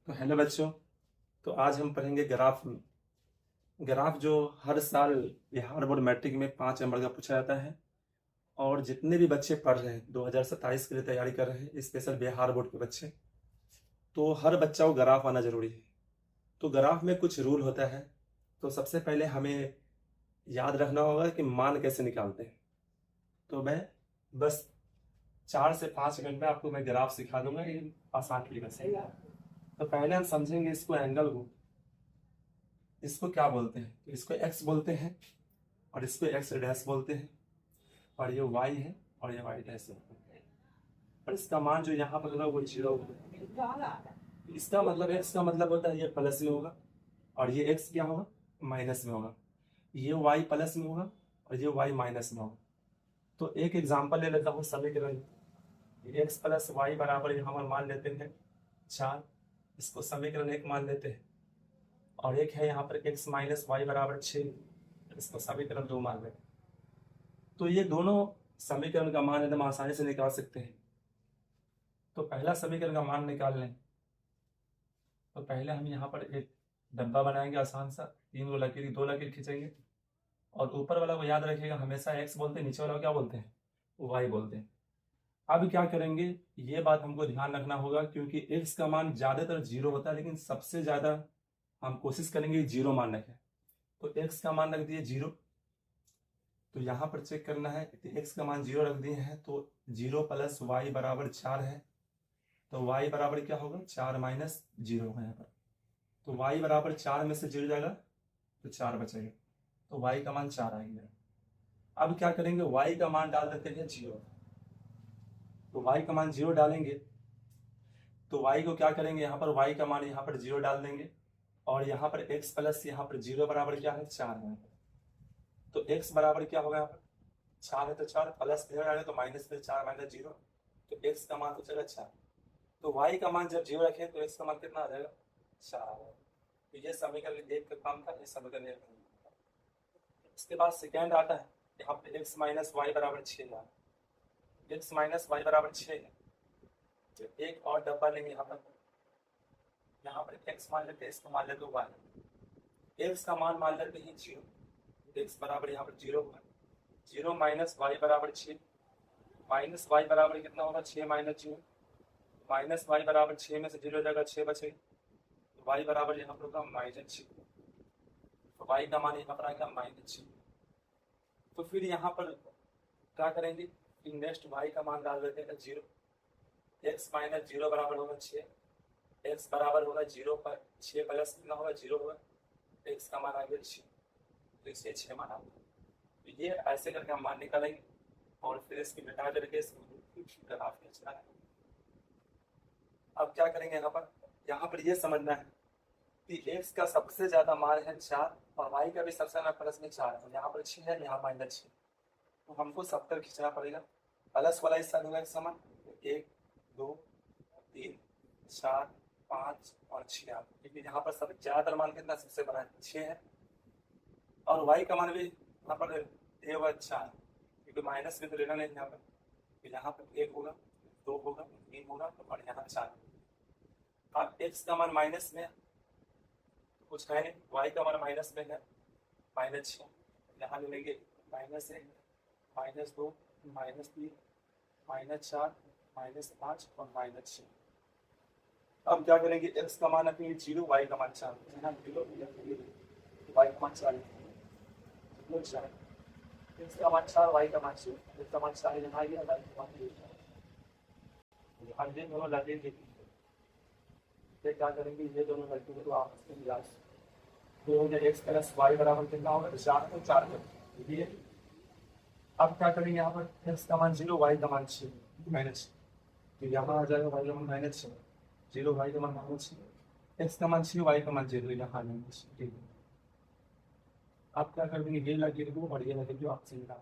तो हेलो बच्चों। तो आज हम पढ़ेंगे ग्राफ। ग्राफ जो हर साल बिहार बोर्ड मैट्रिक में 5 नंबर का पूछा जाता है। और जितने भी बच्चे पढ़ रहे हैं 2027 के लिए तैयारी कर रहे हैं, स्पेशल बिहार बोर्ड के बच्चे, तो हर बच्चा को ग्राफ आना जरूरी है। तो ग्राफ में कुछ रूल होता है। तो सबसे पहले हमें याद रखना होगा कि मान कैसे निकालते हैं। तो मैं बस 4 से 5 मिनट में आपको मैं ग्राफ सिखा दूंगा, ये आसान तरीके से। तो पहले हम समझेंगे इसको, एंगल को। इसको क्या बोलते हैं? तो इसको एक्स बोलते हैं, और इसको एक्स डैश बोलते हैं, और ये वाई है, और ये वाई डैश है। और इसका मान जो यहाँ पर होगा वो 0 होगा। इसका मतलब एक्स का मतलब होता है ये प्लस में होगा, और ये एक्स क्या होगा? माइनस में होगा। ये वाई प्लस में होगा, और ये वाई माइनस में होगा। तो एक एग्जांपल ले लेता हूँ समीकरण। एक्स प्लस वाई बराबर यहाँ पर मान लेते हैं 4। इसको समीकरण 1 मान लेते हैं। और एक है यहाँ पर एक्स माइनस वाई बराबर 6। इसको समीकरण 2 मान लेते हैं। तो ये दोनों समीकरण का मान एकदम आसानी से निकाल सकते हैं। तो पहला समीकरण का मान निकाल लें। तो पहले हम यहाँ पर एक डब्बा बनाएंगे आसान सा। 3 लकीर 2 लकीर खींचेंगे, और ऊपर वाला को याद रखिएगा, हमेशा एक्स बोलते हैं, नीचे वाला को क्या बोलते हैं? वाई बोलते हैं। अब क्या करेंगे, ये बात हमको ध्यान रखना होगा, क्योंकि एक्स का मान ज्यादातर 0 होता है, लेकिन सबसे ज्यादा हम कोशिश करेंगे 0 मान रखें। तो एक्स का मान रख दिए 0। तो यहाँ पर चेक करना है, एक्स का मान 0 रख दिए हैं, तो 0 प्लस वाई बराबर 4 है। तो वाई बराबर क्या होगा? 4 माइनस 0 होगा यहाँ पर। तो वाई बराबर 4 में से 0 जाएगा तो 4 बचेगा। तो वाई का मान 4 आ गया। अब क्या करेंगे, वाई का मान डाल देते हैं 0। तो वाई का मान 0 डालेंगे, तो वाई को क्या करेंगे, यहाँ पर वाई का मान यहाँ पर 0 डाल देंगे, और यहाँ पर एक्स प्लस यहाँ पर 0 बराबर क्या है? 4 है। तो एक्स बराबर क्या होगा? यहाँ पर 4 है तो 4 प्लस 0 डालें तो माइनस में 4 माइनस 0। तो एक्स का मान हो जाएगा 4। तो वाई का मान जब 0 रखें तो एक्स का मान कितना आ जाएगा? 4 आ जाएगा। तो ये समीकरण 1 का काम था, ये समीकरण 1 का। इसके बाद सेकेंड आता है, यहाँ पे एक्स माइनस वाई बराबर 6 है। एक्स माइनस वाई बराबर 6 है। तो एक और डब्बा लेंगे यहाँ पर एक्स मान लेते हैं, इसको मान लेते वाई। एक्स का मान लेते हैं 0। एक्स बराबर यहाँ पर 0 होगा। 0 माइनस वाई बराबर 6। माइनस वाई बराबर कितना होगा? 6 माइनस 0। माइनस वाई बराबर 6 में से 0 जाएगा 6 बचेगा। तो वाई बराबर यहाँ पर होगा माइनस 6। तो वाई का मान यहाँ पर आएगा माइनस 6। तो फिर यहाँ पर क्या करेंगे, नेक्स्ट वाई का मान डाल देते हैं 0। एक्स माइनस 0 बराबर होगा 6। एक्स बराबर होगा 0 पर 6 प्लस कितना होगा? 0 होगा। एक्स का मान आ गया 6। तो इसे 6 माना। तो ये ऐसे करके हम मान निकालेंगे, और फिर इसकी मिटा करके ग्राफ खींचना है। अब क्या करेंगे, यहाँ पर ये समझना है कि एक्स का सबसे ज्यादा मान है 4, और वाई का भी सबसे ज्यादा प्लस में 4 है। यहाँ पर 6 है, यहाँ माइनस 6। तो हमको 70 खींचना पड़ेगा। प्लस वाला हिस्सा होगा एक समान। 1 2 3 4 5 और 6, क्योंकि यहाँ पर सब ज्यादातर मान कितना सबसे बड़ा है? 6 है। और वाई का मान भी यहाँ पर ये हुआ 4, क्योंकि माइनस में तो लेना नहीं यहाँ पर। तो यहाँ पर 1 होगा, 2 होगा, 3 होगा, और यहाँ 4। अब एक्स का मान माइनस में तो कुछ है नहीं, वाई का मान माइनस में है माइनस 6। यहाँ ले लेंगे minus 1 minus 2 minus 3 minus 4 minus 5 और माइनस 6। अब क्या करेंगे, एक्स का मान रखेंगे 0, वाई का मान 4। यहाँ 0 वाई का मान 4, एक्स का मान 4 वाई का मान 0। एक्स का मान 4 यहाँ आ गया, वाई का मान 0। दोनों लगे क्या करेंगे, ये दोनों लड़के को आपस में मिला तो एक्स प्लस वाई बराबर कितना होगा? 4 को 4 कर। अब क्या करेंगे, यहाँ पर एक्स का मान 0 वाई का मान 6 माइनस। तो यहाँ आ जाएगा वाई का मान माइनस 6, 0 वाई का मान माइनस 6, एक्स का मान 6 वाई का मान 0, यहाँ माइनस। ठीक है। अब क्या कर देंगे, ये लगे को और ये लगे जो आपसे मिला।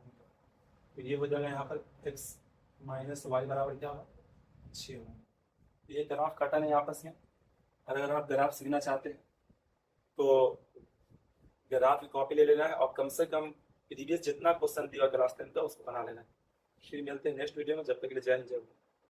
तो ये हो जाएगा यहाँ पर एक्स माइनस वाई बराबर क्या होगा? 6 होगा। ये ग्राफ कटा नहीं आपस में। अगर आप ग्राफ सीखना चाहते हैं तो ग्राफ की कॉपी ले लेना है, और कम से कम प्रीवियस जितना क्वेश्चन दिया क्लास 10 का उसको बना लेना है। फिर मिलते हैं नेक्स्ट वीडियो में, जब तक के लिए जय हिंद जय भारत।